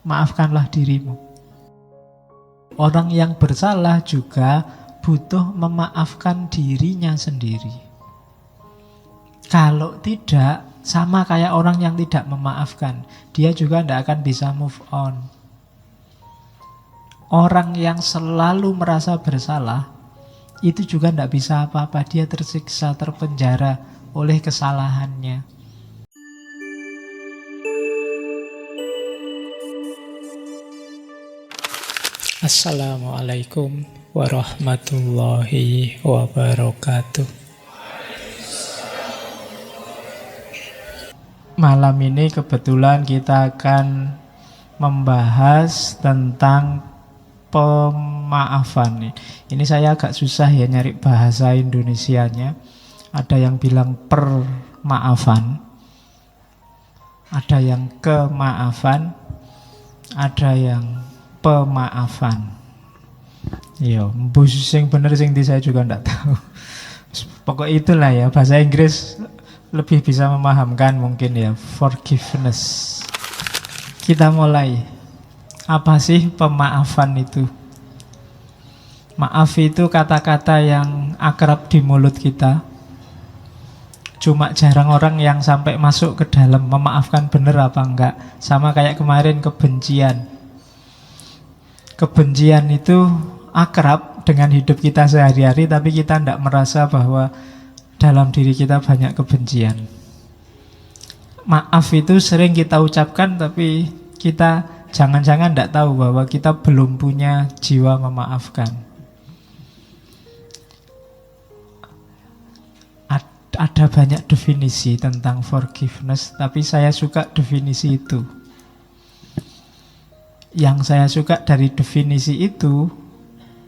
maafkanlah dirimu. Orang yang bersalah juga butuh memaafkan dirinya sendiri. Kalau tidak, sama kayak orang yang tidak memaafkan, dia juga tidak akan bisa move on. Orang yang selalu merasa bersalah, itu juga tidak bisa apa-apa. Dia tersiksa, terpenjara oleh kesalahannya. Assalamualaikum warahmatullahi wabarakatuh. Malam ini kebetulan kita akan membahas tentang pemaafan. Ini saya agak susah ya nyari bahasa Indonesianya. Ada yang bilang permaafan, ada yang kemaafan, ada yang pemaafan. Iya, mbus sing bener sing di saya juga ndak tahu. Pokok itulah ya, bahasa Inggris lebih bisa memahamkan mungkin ya. Forgiveness. Kita mulai. Apa sih pemaafan itu? Maaf itu kata-kata yang akrab di mulut kita. Cuma jarang orang yang sampai masuk ke dalam memaafkan bener apa enggak. Sama kayak kemarin kebencian. Kebencian itu akrab dengan hidup kita sehari-hari, tapi kita tidak merasa bahwa dalam diri kita banyak kebencian. Maaf itu sering kita ucapkan, tapi kita jangan-jangan tidak tahu bahwa kita belum punya jiwa memaafkan. Ada banyak definisi tentang forgiveness, tapi saya suka definisi itu. Yang saya suka dari definisi itu,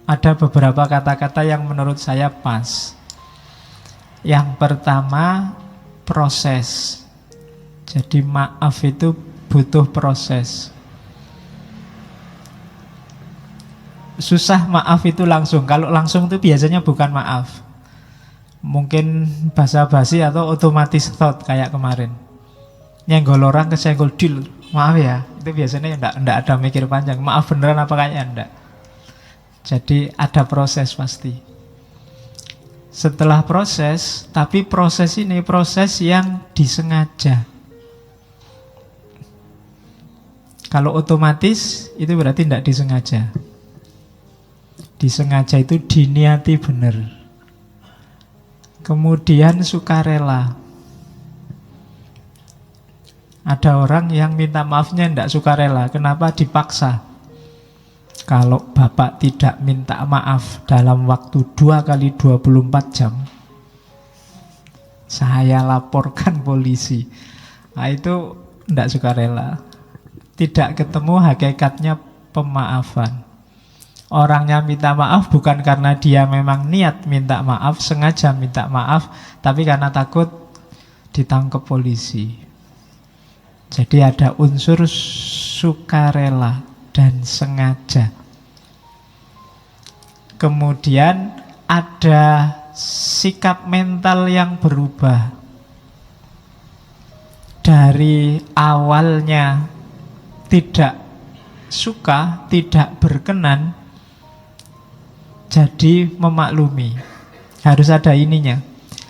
ada beberapa kata-kata yang menurut saya pas. Yang pertama, proses. Jadi maaf itu butuh proses. Susah maaf itu langsung. Kalau langsung itu biasanya bukan maaf. Mungkin basa-basi atau otomatis thought kayak kemarin. Nyenggol orang kesenggol deal. Maaf ya, itu biasanya enggak ada mikir panjang. Maaf beneran apa kayaknya enggak. Jadi ada proses pasti. Setelah proses, tapi proses ini proses yang disengaja. Kalau otomatis itu berarti enggak disengaja. Disengaja itu diniati benar. Kemudian sukarela. Ada orang yang minta maafnya tidak sukarela. Kenapa? Dipaksa. Kalau bapak tidak minta maaf dalam waktu 2 kali 24 jam, saya laporkan polisi. Nah itu tidak sukarela. Tidak ketemu hakikatnya pemaafan. Orangnya minta maaf bukan karena dia memang niat minta maaf, sengaja minta maaf, tapi karena takut ditangkap polisi. Jadi ada unsur sukarela dan sengaja. Kemudian ada sikap mental yang berubah. Dari awalnya tidak suka, tidak berkenan, jadi memaklumi. Harus ada ininya.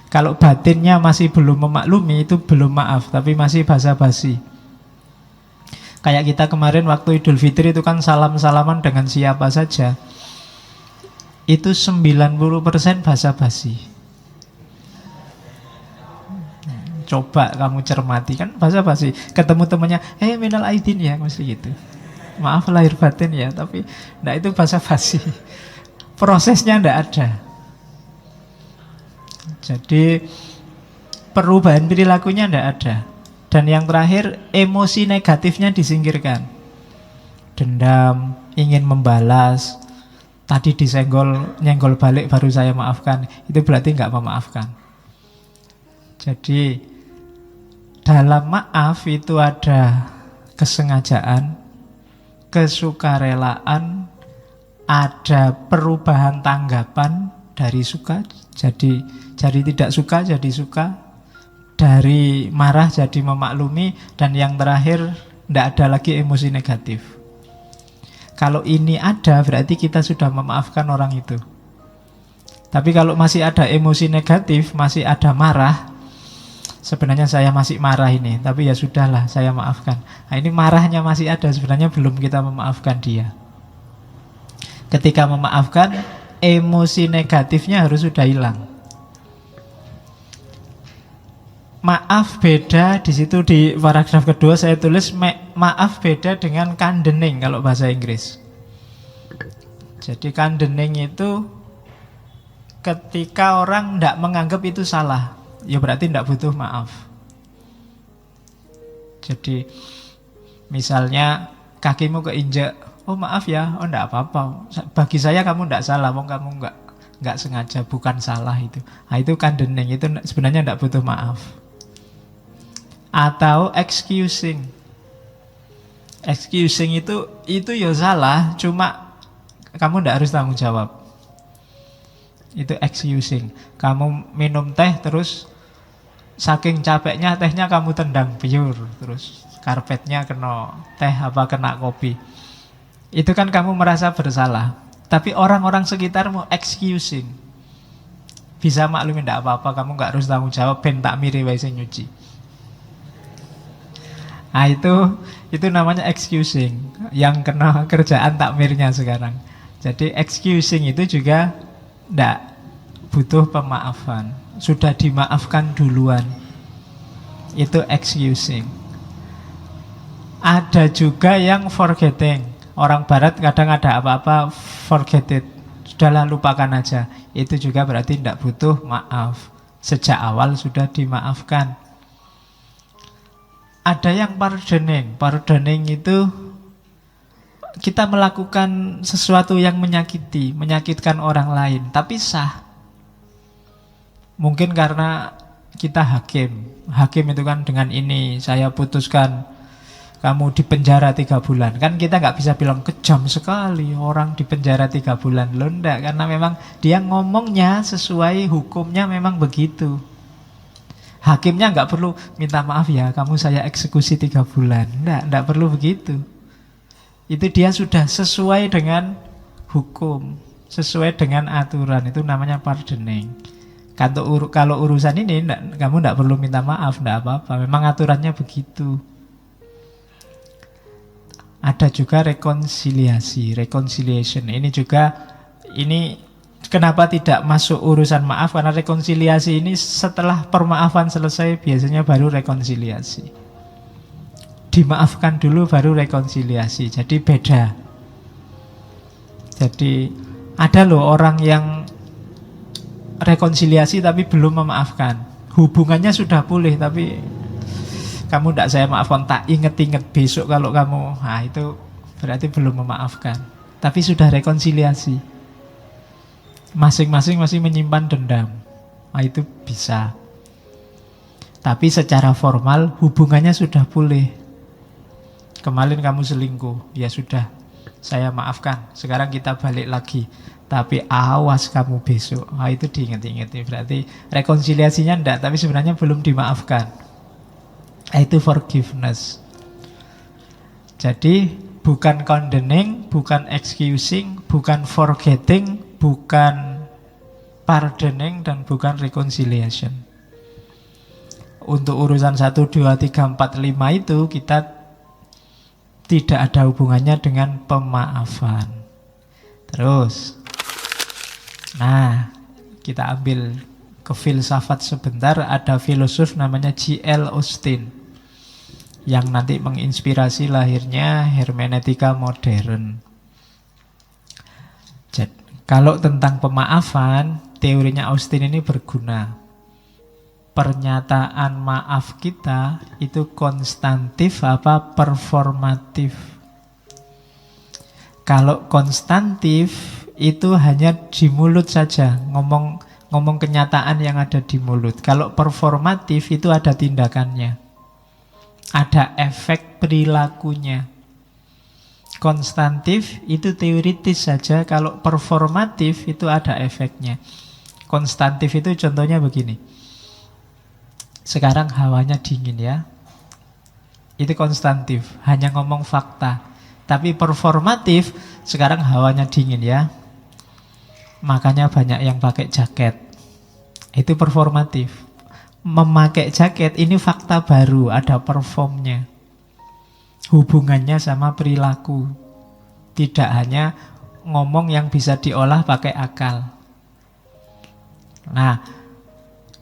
Kalau batinnya masih belum memaklumi, itu belum maaf, tapi masih basa-basi. Kayak kita kemarin waktu Idul Fitri itu kan salam-salaman dengan siapa saja. Itu 90% basa-basi. Coba kamu cermati, kan basa-basi. Ketemu temannya, minal aidin ya, mesti gitu. Maaf lahir batin ya, tapi enggak, itu basa-basi. Prosesnya enggak ada. Jadi perubahan perilakunya tidak ada. Dan yang terakhir, emosi negatifnya disingkirkan. Dendam, ingin membalas, tadi disenggol, nyenggol balik baru saya maafkan, itu berarti nggak memaafkan. Jadi dalam maaf itu ada kesengajaan, kesukarelaan, ada perubahan tanggapan dari suka jadi tidak suka jadi suka, dari marah jadi memaklumi, dan yang terakhir tidak ada lagi emosi negatif. Kalau ini ada, berarti kita sudah memaafkan orang itu. Tapi kalau masih ada emosi negatif, masih ada marah, sebenarnya saya masih marah ini, tapi ya sudahlah, saya maafkan. Nah, ini marahnya masih ada, sebenarnya belum kita memaafkan dia. Ketika memaafkan, emosi negatifnya harus sudah hilang. Maaf beda di situ, di paragraf kedua saya tulis maaf beda dengan condoning kalau bahasa Inggris. Jadi condoning itu ketika orang tidak menganggap itu salah, ya berarti tidak butuh maaf. Jadi misalnya kakimu keinjak, oh maaf ya, oh tidak apa-apa. Bagi saya kamu tidak salah, kamu nggak sengaja, bukan salah itu. Nah, itu condoning, itu sebenarnya tidak butuh maaf. Atau excusing. Excusing itu ya salah, cuma kamu tidak harus tanggung jawab. Itu excusing. Kamu minum teh terus saking capeknya tehnya kamu tendang biur, terus karpetnya kena teh apa kena kopi. Itu kan kamu merasa bersalah. Tapi orang-orang sekitarmu excusing. Bisa maklumin tidak apa-apa, kamu nggak harus tanggung jawab, ben tak miri wae sing nyuci. Nah itu namanya excusing, yang kena kerjaan takmirnya sekarang. Jadi excusing itu juga tidak butuh pemaafan, sudah dimaafkan duluan. Itu excusing. Ada juga yang forgetting. Orang barat kadang ada apa-apa forget it, sudahlah lupakan aja. Itu juga berarti tidak butuh maaf, sejak awal sudah dimaafkan. Ada yang pardoning. Pardoning itu kita melakukan sesuatu yang menyakitkan orang lain, tapi sah. Mungkin karena kita hakim. Hakim itu kan dengan ini saya putuskan kamu di penjara 3 bulan. Kan kita nggak bisa bilang kejam sekali orang di penjara 3 bulan. Loh enggak, karena memang dia ngomongnya sesuai hukumnya memang begitu. Hakimnya nggak perlu minta maaf ya, kamu saya eksekusi 3 bulan. Nggak perlu begitu. Itu dia sudah sesuai dengan hukum, sesuai dengan aturan. Itu namanya pardoning. Kalau urusan ini kamu nggak perlu minta maaf, nggak apa-apa. Memang aturannya begitu. Ada juga rekonsiliasi, reconciliation. Ini kenapa tidak masuk urusan maaf? Karena rekonsiliasi ini setelah permaafan selesai biasanya baru rekonsiliasi. Dimaafkan dulu baru rekonsiliasi. Jadi beda. Jadi ada loh orang yang rekonsiliasi tapi belum memaafkan. Hubungannya sudah pulih tapi kamu tidak saya maafkan, tak inget-inget besok kalau kamu, nah itu berarti belum memaafkan. Tapi sudah rekonsiliasi. Masing-masing masih menyimpan dendam. Nah, itu bisa. Tapi secara formal hubungannya sudah pulih. Kemarin kamu selingkuh, ya sudah, saya maafkan. Sekarang kita balik lagi. Tapi awas kamu besok. Nah, itu diingat-ingat. Berarti rekonsiliasinya enggak, tapi sebenarnya belum dimaafkan. Nah, itu forgiveness. Jadi bukan condoning, bukan excusing, bukan forgetting, bukan pardoning, dan bukan reconciliation. Untuk urusan 1, 2, 3, 4, 5 itu kita tidak ada hubungannya dengan pemaafan. Terus, nah kita ambil ke filsafat sebentar. Ada filosof namanya J.L. Austin yang nanti menginspirasi lahirnya hermeneutika modern. Kalau tentang pemaafan, teorinya Austin ini berguna. Pernyataan maaf kita itu konstantif apa performatif? Kalau konstantif itu hanya di mulut saja, ngomong kenyataan yang ada di mulut. Kalau performatif itu ada tindakannya, ada efek perilakunya. Konstantif itu teoritis saja, kalau performatif itu ada efeknya. Konstantif itu contohnya begini. Sekarang hawanya dingin ya. Itu konstantif, hanya ngomong fakta. Tapi performatif, sekarang hawanya dingin ya. Makanya banyak yang pakai jaket. Itu performatif. Memakai jaket ini fakta baru, ada performnya. Hubungannya sama perilaku. Tidak hanya ngomong yang bisa diolah pakai akal. Nah,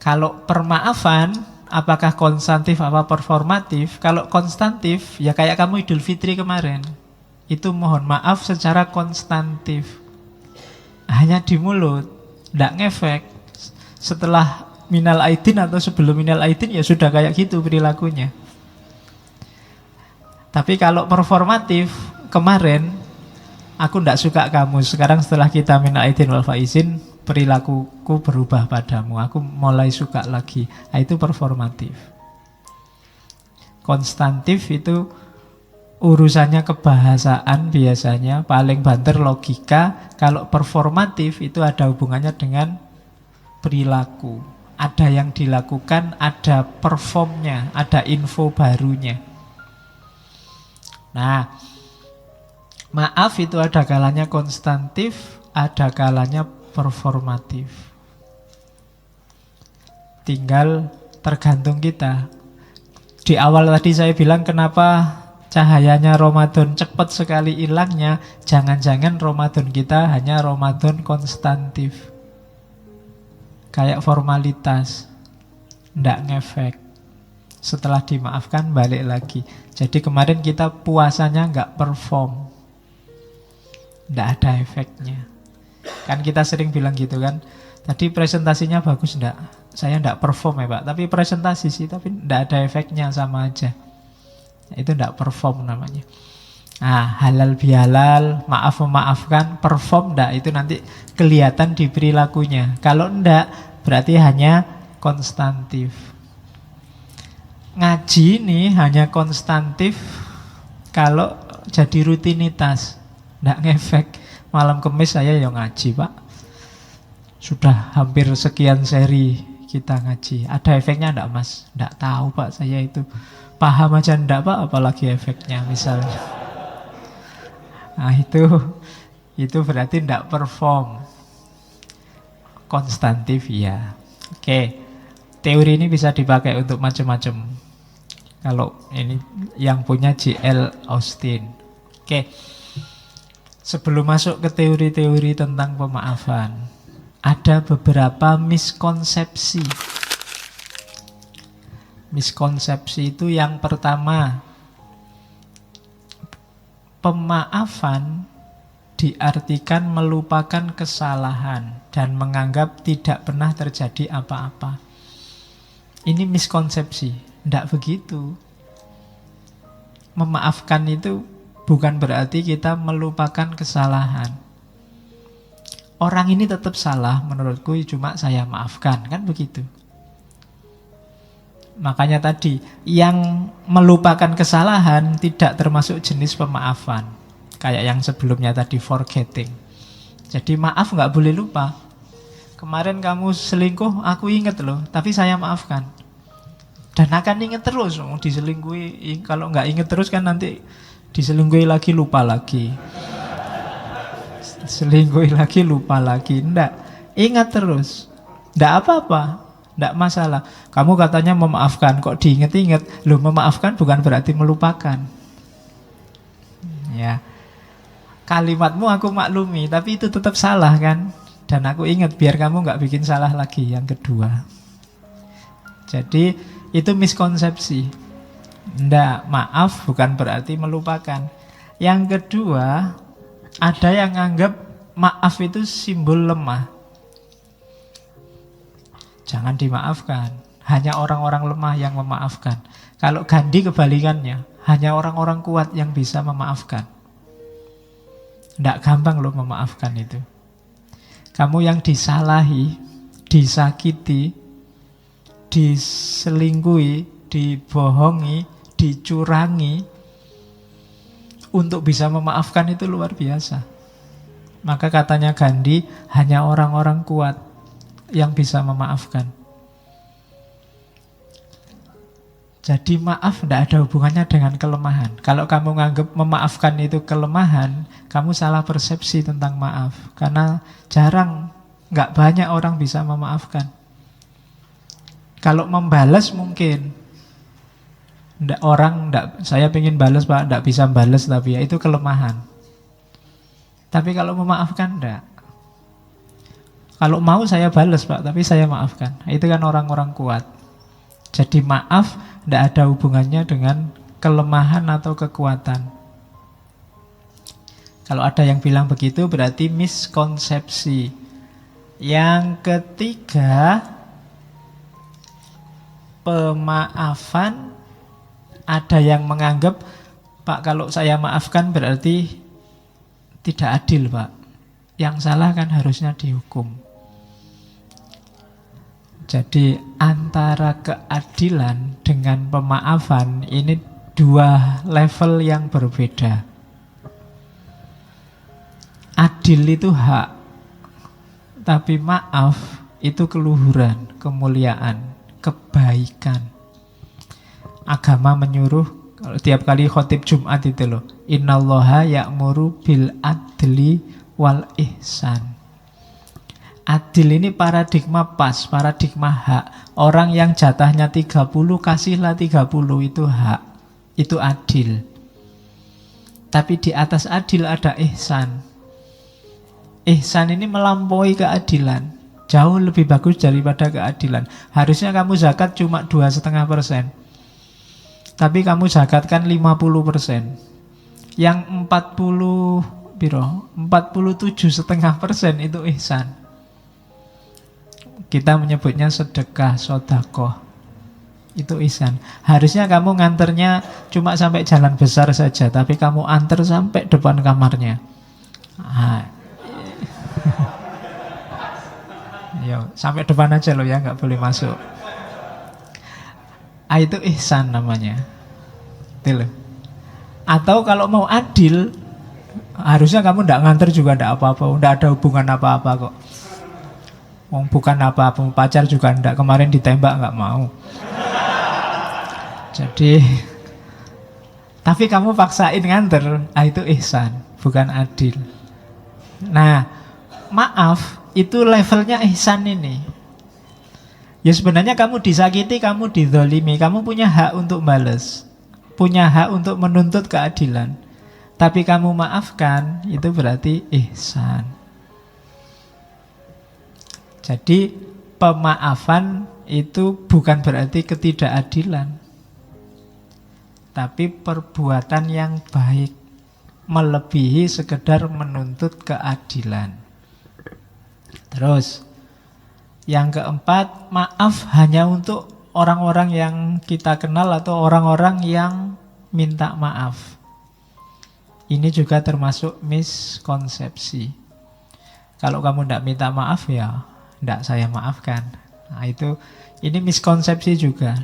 kalau permaafan, apakah konstantif apa performatif? Kalau konstantif, ya kayak kamu Idul Fitri kemarin. Itu mohon maaf secara konstantif. Hanya di mulut, tidak ngefek. Setelah minal aidin atau sebelum minal aidin ya sudah kayak gitu perilakunya. Tapi kalau performatif, kemarin aku tidak suka kamu, sekarang setelah kita minal aidin wal faizin, perilakuku berubah padamu, aku mulai suka lagi. Nah, itu performatif. Konstantif itu urusannya kebahasaan biasanya, paling banter logika. Kalau performatif itu ada hubungannya dengan perilaku. Ada yang dilakukan, ada performnya, ada info barunya. Nah, maaf itu ada kalanya konstantif, ada kalanya performatif. Tinggal tergantung kita. Di awal tadi saya bilang kenapa cahayanya Ramadan cepat sekali hilangnya. Jangan-jangan Ramadan kita hanya Ramadan konstantif. Kayak formalitas, ndak ngefek. Setelah dimaafkan balik lagi. Jadi kemarin kita puasanya nggak perform, ndak ada efeknya. Kan kita sering bilang gitu kan, tadi presentasinya bagus ndak? Saya ndak perform ya Pak, tapi presentasi sih, tapi ndak ada efeknya, sama aja. Itu ndak perform namanya. Nah, halal bihalal, maaf memaafkan, perform ndak? Itu nanti kelihatan di perilakunya. Kalau ndak, berarti hanya konstantif. Ngaji ini hanya konstantif kalau jadi rutinitas, ndak ngefek. Malam Kamis saya yang ngaji Pak, sudah hampir sekian seri kita ngaji. Ada efeknya ndak Mas? Ndak tahu Pak, saya itu paham aja ndak Pak, apalagi efeknya misalnya. Nah itu berarti ndak perform. Konstantif ya. Oke, teori ini bisa dipakai untuk macam-macam. Kalau ini yang punya J.L. Austin. Oke, sebelum masuk ke teori-teori tentang pemaafan, ada beberapa miskonsepsi. Miskonsepsi itu yang pertama, pemaafan diartikan melupakan kesalahan dan menganggap tidak pernah terjadi apa-apa. Ini miskonsepsi. Tidak begitu. Memaafkan itu bukan berarti kita melupakan kesalahan. Orang ini tetap salah menurutku, cuma saya maafkan, kan begitu. Makanya tadi, yang melupakan kesalahan tidak termasuk jenis pemaafan. Kayak yang sebelumnya tadi, forgetting. Jadi maaf nggak boleh lupa. Kemarin kamu selingkuh, aku ingat loh, tapi saya maafkan. Dan akan ingat terus, diselingkuhi. Kalau nggak ingat terus kan nanti diselingkuhi lagi, lupa lagi. Selingkuhi lagi, lupa lagi. Nggak, ingat terus. Nggak apa-apa, nggak masalah. Kamu katanya memaafkan, kok diingat-ingat. Loh, memaafkan bukan berarti melupakan. Ya, kalimatmu aku maklumi, tapi itu tetap salah kan. Dan aku ingat biar kamu nggak bikin salah lagi yang kedua. Jadi itu miskonsepsi. Ndak, maaf bukan berarti melupakan. Yang kedua, ada yang anggap maaf itu simbol lemah. Jangan dimaafkan. Hanya orang-orang lemah yang memaafkan. Kalau Gandhi kebalikannya, hanya orang-orang kuat yang bisa memaafkan. Ndak gampang loh memaafkan itu. Kamu yang disalahi, disakiti, diselingkuhi, dibohongi, dicurangi, untuk bisa memaafkan itu luar biasa. Maka katanya Gandhi, hanya orang-orang kuat yang bisa memaafkan. Jadi maaf tidak ada hubungannya dengan kelemahan. Kalau kamu nganggap memaafkan itu kelemahan, kamu salah persepsi tentang maaf. Karena jarang, nggak banyak orang bisa memaafkan. Kalau membalas mungkin. Saya pengen balas Pak, tidak bisa balas, tapi ya itu kelemahan. Tapi kalau memaafkan enggak. Kalau mau saya balas Pak, tapi saya maafkan. Itu kan orang-orang kuat. Jadi maaf tidak ada hubungannya dengan kelemahan atau kekuatan. Kalau ada yang bilang begitu berarti miskonsepsi. Yang ketiga, pemaafan. Ada yang menganggap, Pak, kalau saya maafkan berarti tidak adil Pak. Yang salah kan harusnya dihukum. Jadi antara keadilan dengan pemaafan ini dua level yang berbeda. Adil itu hak, tapi maaf itu keluhuran, kemuliaan, kebaikan. Agama menyuruh, kalau tiap kali khotib Jumat itu loh, innallaha ya'muru bil adli wal ihsan. Adil ini paradigma pas, paradigma hak. Orang yang jatahnya 30, kasihlah 30, itu hak. Itu adil. Tapi di atas adil ada ihsan. Ihsan ini melampaui keadilan. Jauh lebih bagus daripada keadilan. Harusnya kamu zakat cuma 2,5%. Tapi kamu zakatkan 50%. Yang 47,5% itu ihsan. Kita menyebutnya sedekah, sodakoh. Itu ihsan. Harusnya kamu nganternya cuma sampai jalan besar saja, tapi kamu antar sampai depan kamarnya. Yo, sampai depan aja loh ya, nggak boleh masuk. Itu ihsan namanya. Itu loh. Atau kalau mau adil, harusnya kamu nggak nganter juga nggak apa-apa, nggak ada hubungan apa-apa kok. Bukan apa-apa, pacar juga ndak, kemarin ditembak nggak mau. Jadi, tapi kamu paksain nganter, itu ihsan, bukan adil. Nah, maaf itu levelnya ihsan ini. Ya sebenarnya kamu disakiti, kamu dizolimi, kamu punya hak untuk balas, punya hak untuk menuntut keadilan. Tapi kamu maafkan, itu berarti ihsan. Jadi pemaafan itu bukan berarti ketidakadilan, tapi perbuatan yang baik, melebihi sekedar menuntut keadilan. Terus yang keempat, maaf hanya untuk orang-orang yang kita kenal atau orang-orang yang minta maaf. Ini juga termasuk miskonsepsi. Kalau kamu tidak minta maaf ya tidak saya maafkan. Nah ini miskonsepsi juga.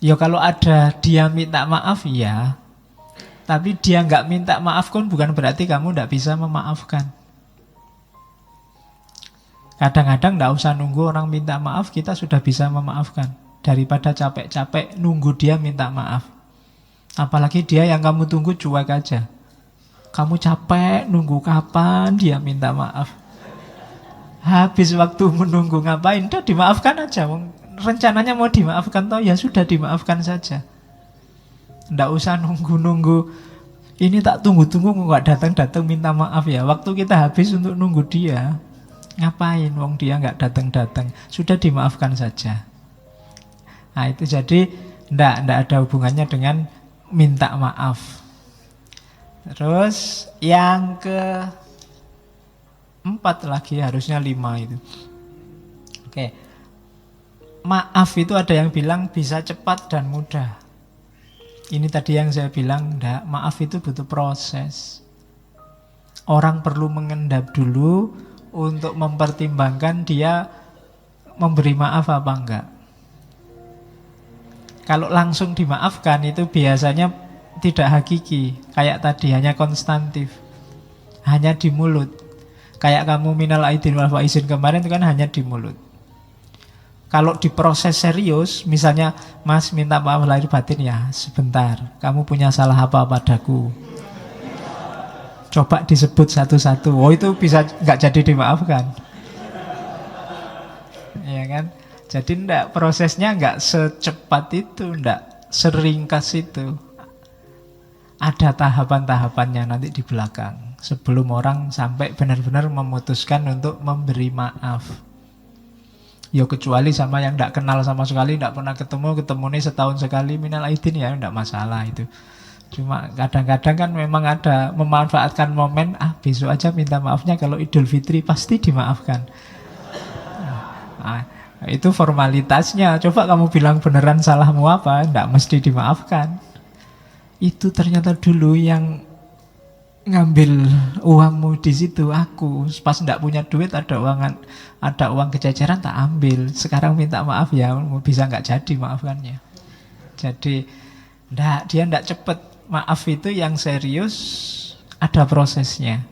Ya kalau ada dia minta maaf ya, tapi dia nggak minta maaf kan bukan berarti kamu tidak bisa memaafkan. Kadang-kadang tidak usah nunggu orang minta maaf, kita sudah bisa memaafkan. Daripada capek-capek nunggu dia minta maaf. Apalagi dia yang kamu tunggu cuek aja. Kamu capek nunggu kapan dia minta maaf. Habis waktu menunggu ngapain? Udah dimaafkan aja. Rencananya mau dimaafkan toh ya sudah dimaafkan saja. Nggak usah nunggu-nunggu. Ini tak tunggu-tunggu nggak datang-datang minta maaf ya. Waktu kita habis untuk nunggu dia. Ngapain? Wong dia nggak datang-datang. Sudah dimaafkan saja. Nah itu jadi nggak ada hubungannya dengan minta maaf. Terus yang keempat lagi, harusnya 5 itu. Oke. Maaf itu ada yang bilang bisa cepat dan mudah. Ini tadi yang saya bilang, enggak, maaf itu butuh proses. Orang perlu mengendap dulu untuk mempertimbangkan dia memberi maaf apa enggak. Kalau langsung dimaafkan itu biasanya tidak hakiki. Kayak tadi, hanya konstantif. Hanya di mulut. Kayak kamu minal aidin wal faizin kemarin itu kan hanya di mulut. Kalau diproses serius, misalnya, Mas minta maaf lahir batin ya, sebentar, kamu punya salah apa padaku? Coba disebut satu-satu. Oh, itu bisa nggak jadi dimaafkan. Ya kan? Jadi enggak, prosesnya nggak secepat itu, enggak seringkas itu. Ada tahapan-tahapannya nanti di belakang sebelum orang sampai benar-benar memutuskan untuk memberi maaf. Ya kecuali sama yang tidak kenal sama sekali, tidak pernah ketemu nih setahun sekali, minal aidin ya, tidak masalah itu. Cuma kadang-kadang kan memang ada memanfaatkan momen, besok aja minta maafnya, kalau Idul Fitri pasti dimaafkan. Nah, itu formalitasnya. Coba kamu bilang beneran salahmu apa, tidak mesti dimaafkan. Itu ternyata dulu yang ngambil uangmu di situ aku, pas tidak punya duit, ada uang kececeran tak ambil, sekarang minta maaf ya, bisa nggak jadi maafkannya. Jadi dia ndak cepet. Maaf itu yang serius, ada prosesnya.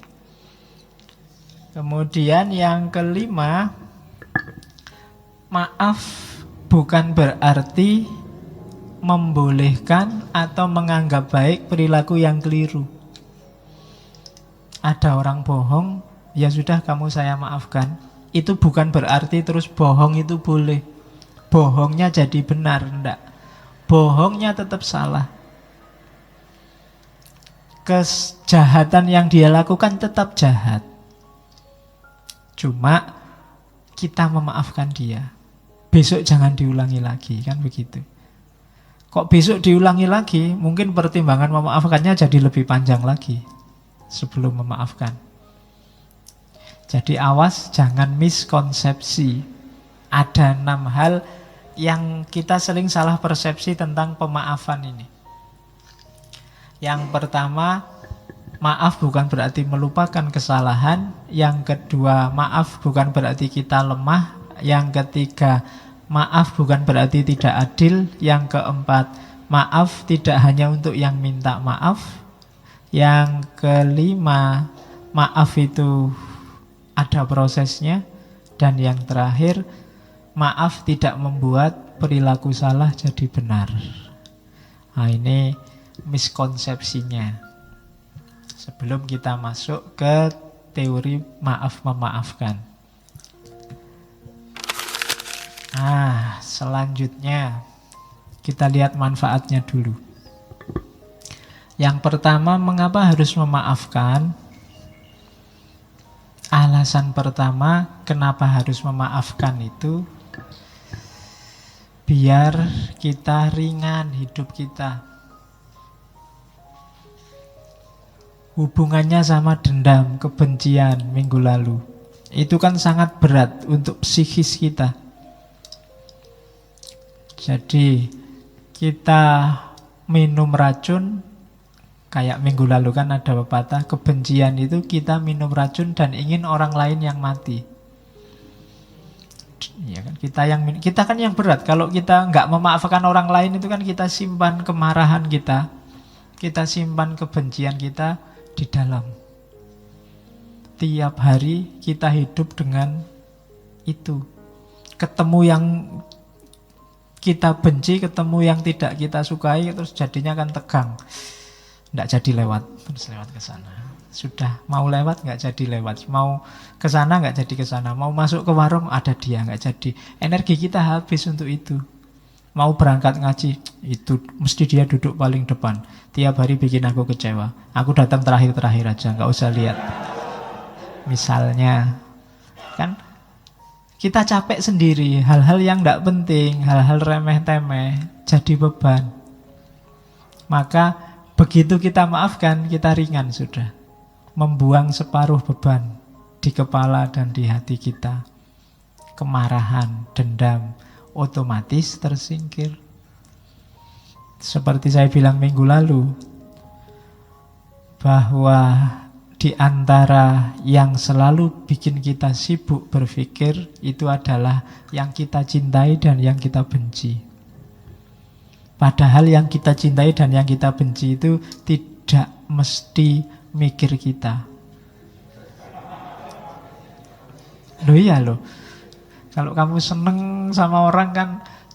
Kemudian yang kelima, maaf bukan berarti membolehkan atau menganggap baik perilaku yang keliru. Ada orang bohong, ya sudah kamu saya maafkan. Itu bukan berarti terus bohong itu boleh. Bohongnya jadi benar, enggak. Bohongnya tetap salah. Kejahatan yang dia lakukan tetap jahat. Cuma kita memaafkan dia. Besok jangan diulangi lagi, kan begitu. Kok besok diulangi lagi? Mungkin pertimbangan memaafkannya jadi lebih panjang lagi sebelum memaafkan. Jadi awas, jangan miskonsepsi. Ada 6 hal yang kita sering salah persepsi tentang pemaafan ini. Yang pertama, maaf bukan berarti melupakan kesalahan. Yang kedua, maaf bukan berarti kita lemah. Yang ketiga, maaf bukan berarti tidak adil. Yang keempat, maaf tidak hanya untuk yang minta maaf. Yang kelima, maaf itu ada prosesnya. Dan yang terakhir, maaf tidak membuat perilaku salah jadi benar. Nah, ini miskonsepsinya. Sebelum kita masuk ke teori maaf memaafkan. Selanjutnya kita lihat manfaatnya dulu. Yang pertama, mengapa harus memaafkan? Alasan pertama kenapa harus memaafkan itu biar kita ringan hidup kita. Hubungannya sama dendam, kebencian minggu lalu, itu kan sangat berat untuk psikis kita. Jadi kita minum racun, kayak minggu lalu kan ada pepatah, kebencian itu kita minum racun dan ingin orang lain yang mati. Ya kan, kita kan yang berat. Kalau kita nggak memaafkan orang lain itu kan kita simpan kemarahan kita simpan kebencian kita di dalam. Tiap hari kita hidup dengan itu. Ketemu yang kita benci, ketemu yang tidak kita sukai, terus jadinya kan tegang. Nggak jadi lewat, terus lewat ke sana. Sudah mau lewat nggak jadi lewat, mau ke sana nggak jadi ke sana, mau masuk ke warung ada dia nggak jadi. Energi kita habis untuk itu. Mau berangkat ngaji, itu mesti dia duduk paling depan. Tiap hari bikin aku kecewa. Aku datang terakhir-terakhir aja, nggak usah lihat. Misalnya, kan kita capek sendiri, hal-hal yang nggak penting, hal-hal remeh-temeh, jadi beban. Maka begitu kita maafkan, kita ringan sudah. Membuang separuh beban di kepala dan di hati kita. Kemarahan, dendam, otomatis tersingkir. Seperti saya bilang minggu lalu, bahwa di antara yang selalu bikin kita sibuk berpikir itu adalah yang kita cintai dan yang kita benci. Padahal yang kita cintai dan yang kita benci itu tidak mesti mikir kita. Loh iya loh. Kalau kamu seneng sama orang kan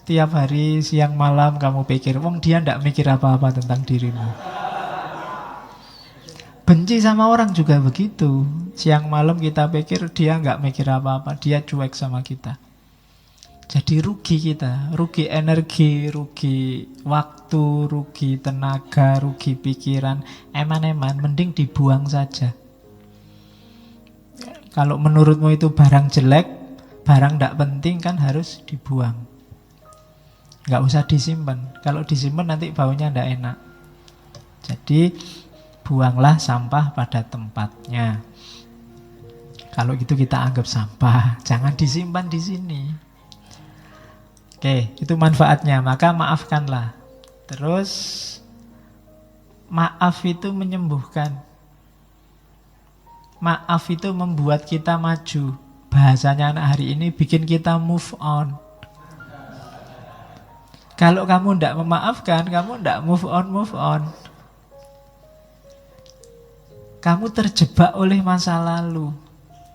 tiap hari siang malam kamu pikir, wong dia ndak mikir apa-apa tentang dirimu. Benci sama orang juga begitu. Siang malam kita pikir dia nggak mikir apa-apa, dia cuek sama kita. Jadi rugi kita, rugi energi, rugi waktu, rugi tenaga, rugi pikiran. Eman-eman, mending dibuang saja. Kalau menurutmu itu barang jelek, barang tidak penting kan harus dibuang. Nggak usah disimpan. Kalau disimpan nanti baunya tidak enak. Jadi buanglah sampah pada tempatnya. Kalau gitu kita anggap sampah, jangan disimpan di sini. Oke, itu manfaatnya. Maka maafkanlah. Terus maaf itu menyembuhkan. Maaf itu membuat kita maju. Bahasanya anak hari ini bikin kita move on. Kalau kamu tidak memaafkan, kamu tidak move on. Kamu terjebak oleh masa lalu.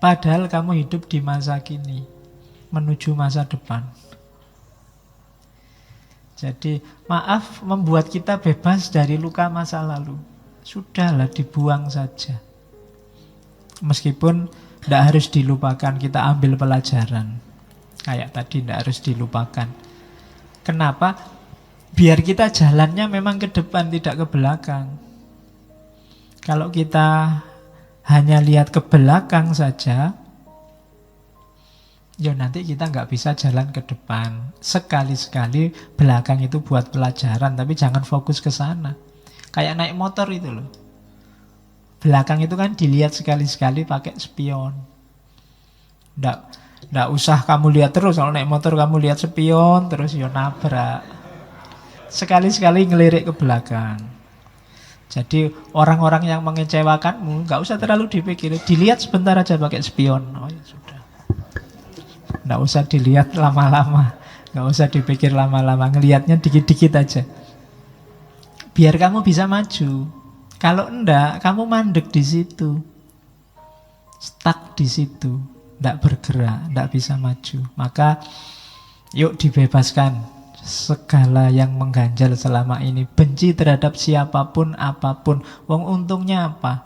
Padahal kamu hidup di masa kini, menuju masa depan. Jadi maaf membuat kita bebas dari luka masa lalu. Sudahlah, dibuang saja. Meskipun tidak harus dilupakan, kita ambil pelajaran. Kayak tadi tidak harus dilupakan. Kenapa? Biar kita jalannya memang ke depan, tidak ke belakang. Kalau kita hanya lihat ke belakang saja, ya nanti kita nggak bisa jalan ke depan. Sekali-sekali belakang itu buat pelajaran, tapi jangan fokus ke sana. Kayak naik motor itu loh. Belakang itu kan dilihat sekali-sekali pakai spion. Nggak usah kamu lihat terus. Kalau naik motor kamu lihat spion terus ya nabrak. Sekali-sekali ngelirik ke belakang. Jadi orang-orang yang mengecewakanmu nggak usah terlalu dipikir. Dilihat sebentar aja pakai spion. Oh ya sudah. Nggak usah dilihat lama-lama. Nggak usah dipikir lama-lama. Ngelihatnya dikit-dikit aja. Biar kamu bisa maju. Kalau enggak, kamu mandek di situ. Stuck di situ. Enggak bergerak, enggak bisa maju. Maka yuk dibebaskan segala yang mengganjal selama ini. Benci terhadap siapapun, apapun. Wong untungnya apa?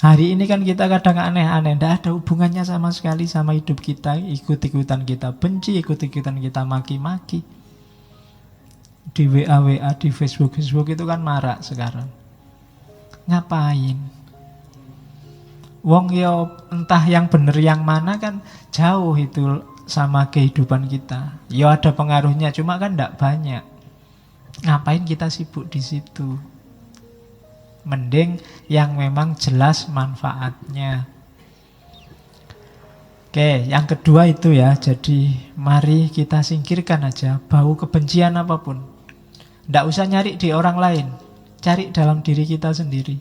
Hari ini kan kita kadang aneh-aneh. Enggak ada hubungannya sama sekali sama hidup kita. Ikut-ikutan kita benci, ikut-ikutan kita maki-maki. Di WA, di Facebook itu kan marak sekarang. Ngapain? Wong yo entah yang bener yang mana kan jauh itu sama kehidupan kita. Yo ada pengaruhnya, cuma kan tidak banyak. Ngapain kita sibuk di situ? Mending yang memang jelas manfaatnya. Oke, yang kedua itu ya. Jadi mari kita singkirkan aja bau kebencian apapun. Tidak usah nyari di orang lain. Cari dalam diri kita sendiri.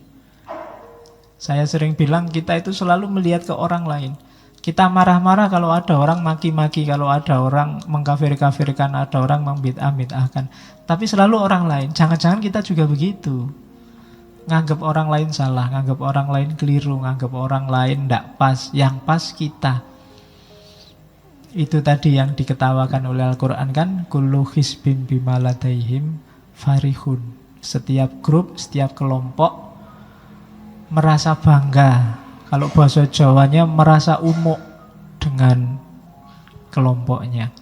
Saya sering bilang kita itu selalu melihat ke orang lain. Kita marah-marah kalau ada orang maki-maki, kalau ada orang mengkafir-kafirkan, ada orang membid'ah-bid'ahkan. Tapi selalu orang lain. Jangan-jangan kita juga begitu. Nganggap orang lain salah, nganggap orang lain keliru, nganggap orang lain tidak pas. Yang pas kita. Itu tadi yang diketawakan oleh Al-Quran kan. Kullu hizbin bima ladaihim farihun. Setiap grup, setiap kelompok merasa bangga. Kalau bahasa Jawanya merasa umuk dengan kelompoknya.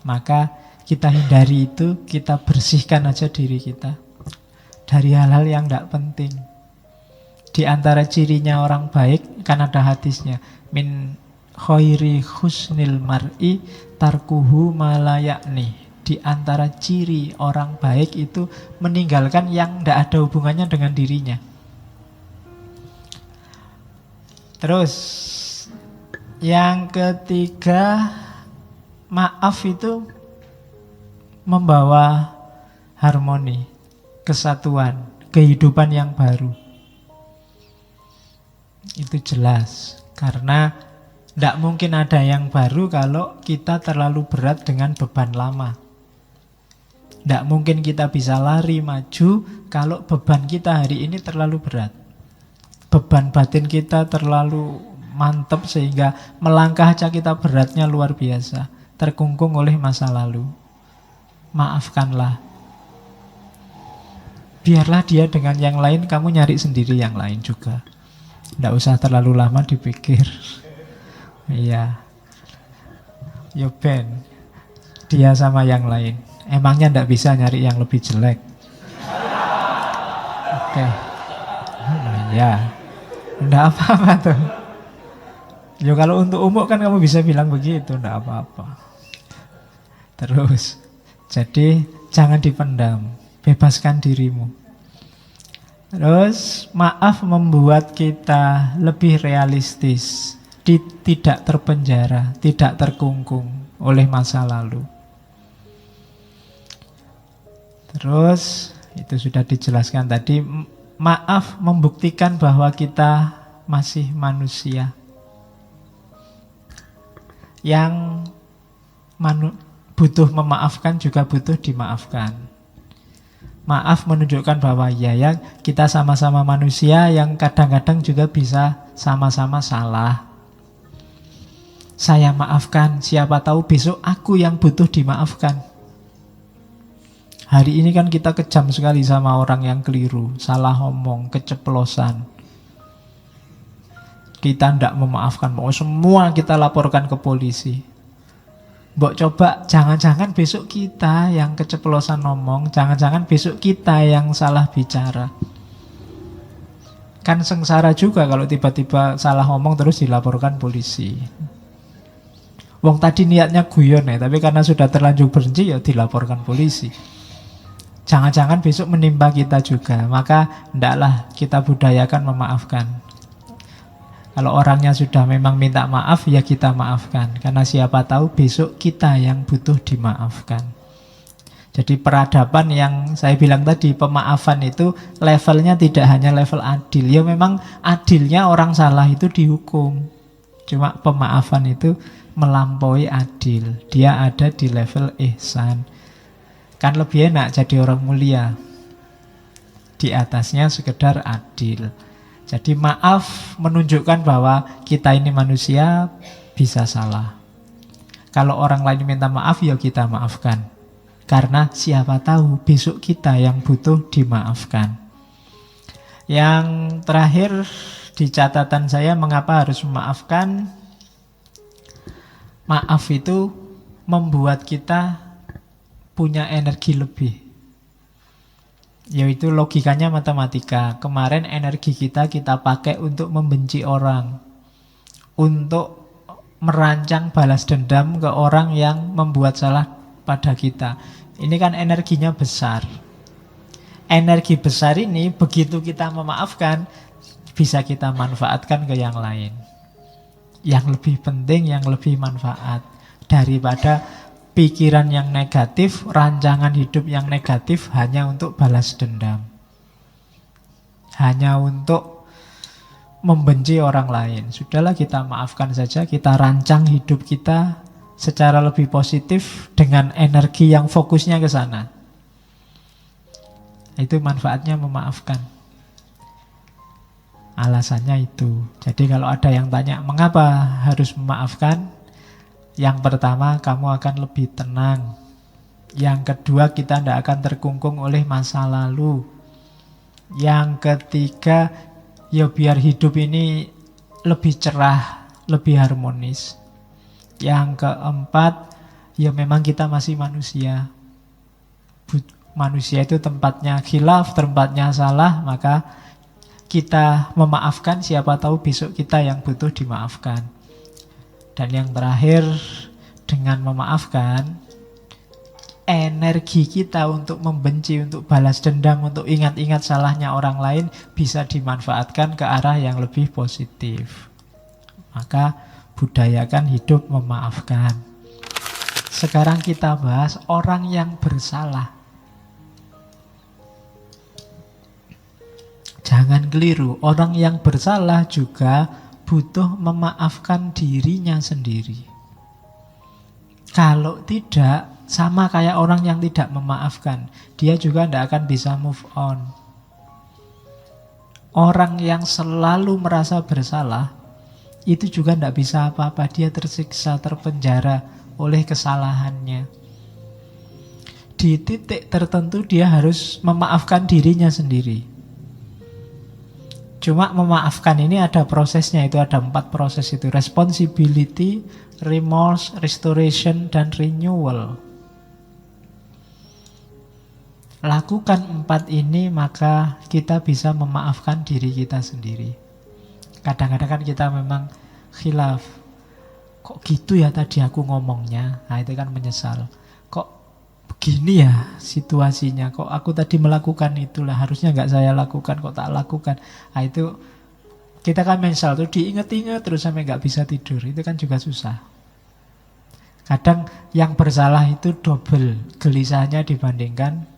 Maka kita hindari itu, kita bersihkan aja diri kita dari hal-hal yang tidak penting. Di antara cirinya orang baik kan ada hadisnya, min khairi husnil mar'i tarkuhu malayakni. Di antara ciri orang baik itu meninggalkan yang tidak ada hubungannya dengan dirinya. Terus yang ketiga, maaf itu membawa harmoni, kesatuan, kehidupan yang baru. Itu jelas. Karena tidak mungkin ada yang baru kalau kita terlalu berat dengan beban lama. Tidak mungkin kita bisa lari maju kalau beban kita hari ini terlalu berat. Beban batin kita terlalu mantap sehingga melangkah aja kita beratnya luar biasa, terkungkung oleh masa lalu. Maafkanlah. Biarlah dia dengan yang lain, kamu nyari sendiri yang lain juga. Nggak usah terlalu lama dipikir. Iya. Yo Ben, dia sama yang lain. Emangnya nggak bisa nyari yang lebih jelek? Oke. Ya, nggak apa-apa tuh. Ya kalau untuk umum kan kamu bisa bilang begitu, nggak apa-apa. Terus, jadi jangan dipendam. Bebaskan dirimu. Terus maaf membuat kita lebih realistis, tidak terpenjara, tidak terkungkung oleh masa lalu. Terus itu sudah dijelaskan tadi. Maaf membuktikan bahwa kita masih manusia yang butuh memaafkan juga butuh dimaafkan. Maaf menunjukkan bahwa ya kita sama-sama manusia yang kadang-kadang juga bisa sama-sama salah. Saya maafkan, siapa tahu besok aku yang butuh dimaafkan. Hari ini kan kita kejam sekali sama orang yang keliru, salah ngomong, keceplosan. Kita tidak memaafkan, mau semua kita laporkan ke polisi. Mbok coba, jangan-jangan besok kita yang keceplosan ngomong, jangan-jangan besok kita yang salah bicara. Kan sengsara juga kalau tiba-tiba salah ngomong terus dilaporkan polisi. Wong tadi niatnya guyon ya, tapi karena sudah terlanjur benci ya dilaporkan polisi. Jangan-jangan besok menimpa kita juga. Maka hendaklah kita budayakan memaafkan. Kalau orangnya sudah memang minta maaf, ya kita maafkan. Karena siapa tahu besok kita yang butuh dimaafkan. Jadi peradaban yang saya bilang tadi, pemaafan itu levelnya tidak hanya level adil. Ya memang adilnya orang salah itu dihukum. Cuma pemaafan itu melampaui adil. Dia ada di level ihsan. Kan lebih enak jadi orang mulia. Di atasnya sekedar adil. Jadi maaf menunjukkan bahwa kita ini manusia bisa salah. Kalau orang lain minta maaf, ya kita maafkan. Karena siapa tahu besok kita yang butuh dimaafkan. Yang terakhir di catatan saya, mengapa harus memaafkan? Maaf itu membuat kita punya energi lebih. Yaitu logikanya matematika. Kemarin energi kita pakai untuk membenci orang, untuk merancang balas dendam ke orang yang membuat salah pada kita. Ini kan energinya besar. Energi besar ini begitu kita memaafkan, bisa kita manfaatkan ke yang lain, yang lebih penting, yang lebih manfaat daripada pikiran yang negatif, rancangan hidup yang negatif hanya untuk balas dendam, hanya untuk membenci orang lain. Sudahlah, kita maafkan saja, kita rancang hidup kita secara lebih positif dengan energi yang fokusnya ke sana. Itu manfaatnya memaafkan. Alasannya itu. Jadi kalau ada yang tanya mengapa harus memaafkan, yang pertama, kamu akan lebih tenang. Yang kedua, kita tidak akan terkungkung oleh masa lalu. Yang ketiga, ya biar hidup ini lebih cerah, lebih harmonis. Yang keempat, ya memang kita masih manusia. Manusia itu tempatnya khilaf, tempatnya salah, maka kita memaafkan, siapa tahu besok kita yang butuh dimaafkan. Dan yang terakhir, dengan memaafkan, energi kita untuk membenci, untuk balas dendam, untuk ingat-ingat salahnya orang lain bisa dimanfaatkan ke arah yang lebih positif. Maka budayakan hidup memaafkan. Sekarang kita bahas orang yang bersalah. Jangan keliru, orang yang bersalah juga butuh memaafkan dirinya sendiri. Kalau tidak, sama kayak orang yang tidak memaafkan, dia juga tidak akan bisa move on. Orang yang selalu merasa bersalah itu juga tidak bisa apa-apa. Dia tersiksa, terpenjara oleh kesalahannya. Di titik tertentu dia harus memaafkan dirinya sendiri. Cuma memaafkan ini ada prosesnya, itu ada 4 proses itu. Responsibility, remorse, restoration, dan renewal. Lakukan 4 ini, maka kita bisa memaafkan diri kita sendiri. Kadang-kadang kan kita memang khilaf. Kok gitu ya tadi aku ngomongnya? Nah itu kan menyesal. Kok begini ya situasinya? Kok aku tadi melakukan itulah, harusnya nggak saya lakukan, kok tak lakukan? Nah itu kita kan menyesal tuh, diinget-inget terus sampai nggak bisa tidur. Itu kan juga susah. Kadang yang bersalah itu double gelisahnya dibandingkan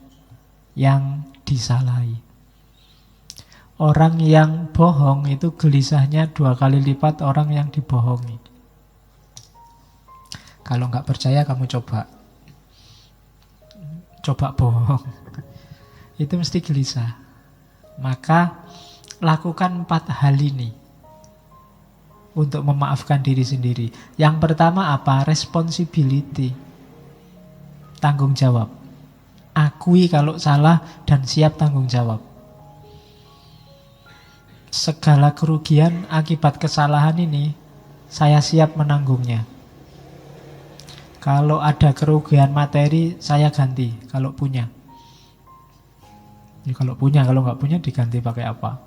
yang disalahi. Orang yang bohong itu gelisahnya 2 kali lipat orang yang dibohongi. Kalau nggak percaya kamu coba bohong. Itu mesti gelisah. Maka lakukan 4 hal ini untuk memaafkan diri sendiri. Yang pertama apa? Responsibility. Tanggung jawab. Akui kalau salah dan siap tanggung jawab. Segala kerugian akibat kesalahan ini saya siap menanggungnya. Kalau ada kerugian materi saya ganti kalau punya. Ya, kalau nggak punya diganti pakai apa?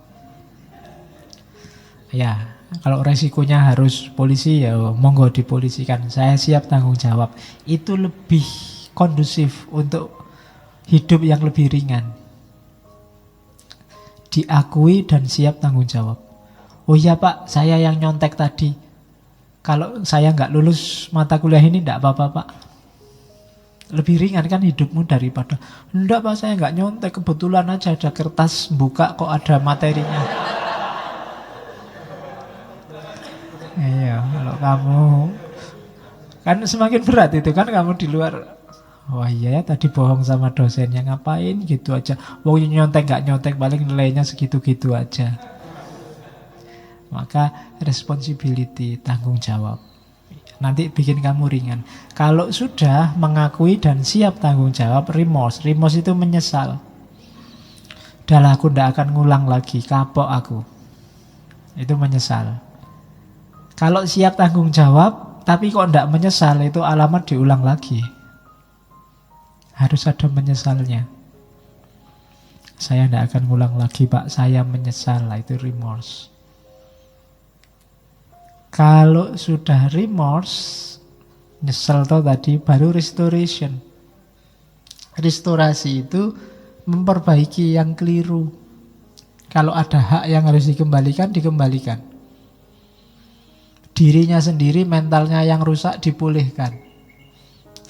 Ya, kalau resikonya harus polisi ya monggo dipolisikan. Saya siap tanggung jawab. Itu lebih kondusif untuk hidup yang lebih ringan. Diakui dan siap tanggung jawab. Oh iya Pak, saya yang nyontek tadi. Kalau saya nggak lulus mata kuliah ini nggak apa-apa Pak. Lebih ringan kan hidupmu daripada enggak Pak, saya nggak nyontek, kebetulan aja ada kertas buka kok ada materinya. Iya, kalau kamu kan semakin berat itu kan, kamu di luar. Wah iya ya tadi bohong sama dosennya, ngapain gitu aja. Wong nyontek nggak nyontek paling nilainya segitu-gitu aja. Maka responsibility, tanggung jawab. Nanti bikin kamu ringan. Kalau sudah mengakui dan siap tanggung jawab, remorse. Remorse itu menyesal. Udahlah aku ndak akan ngulang lagi, kapok aku. Itu menyesal. Kalau siap tanggung jawab tapi kok ndak menyesal, itu alamat diulang lagi. Harus ada menyesalnya. Saya tidak akan ngulang lagi Pak, saya menyesal. Itu remorse. Kalau sudah remorse, nyesel toh tadi, baru restoration. Restorasi itu memperbaiki yang keliru. Kalau ada hak yang harus dikembalikan, dikembalikan. Dirinya sendiri, mentalnya yang rusak, dipulihkan.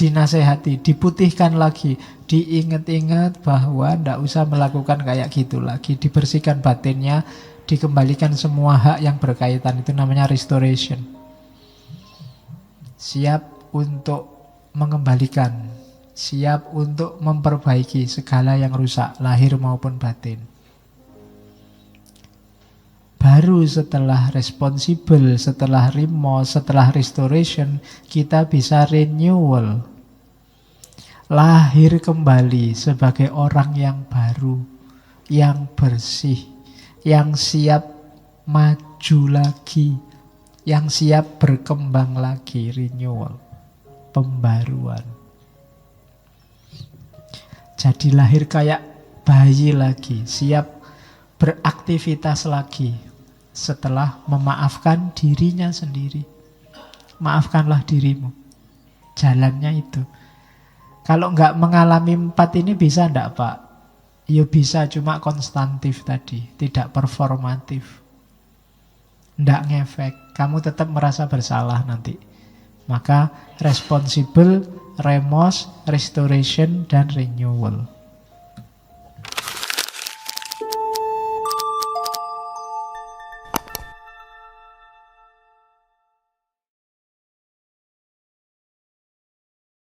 Dinasehati, diputihkan lagi, diingat-ingat bahwa tidak usah melakukan kayak gitu lagi, dibersihkan batinnya, dikembalikan semua hak yang berkaitan. Itu namanya restoration. Siap untuk mengembalikan, siap untuk memperbaiki segala yang rusak, lahir maupun batin. Baru setelah responsible, setelah remorse, setelah restoration, kita bisa renewal. Lahir kembali sebagai orang yang baru, yang bersih, yang siap maju lagi, yang siap berkembang lagi. Renewal, pembaruan. Jadi lahir kayak bayi lagi, siap beraktivitas lagi. Setelah memaafkan dirinya sendiri. Maafkanlah dirimu. Jalannya itu. Kalau nggak mengalami 4 ini bisa enggak Pak? Ya bisa, cuma konstantif tadi, tidak performatif. Enggak ngefek, kamu tetap merasa bersalah nanti. Maka responsible, remorse, restoration, dan renewal.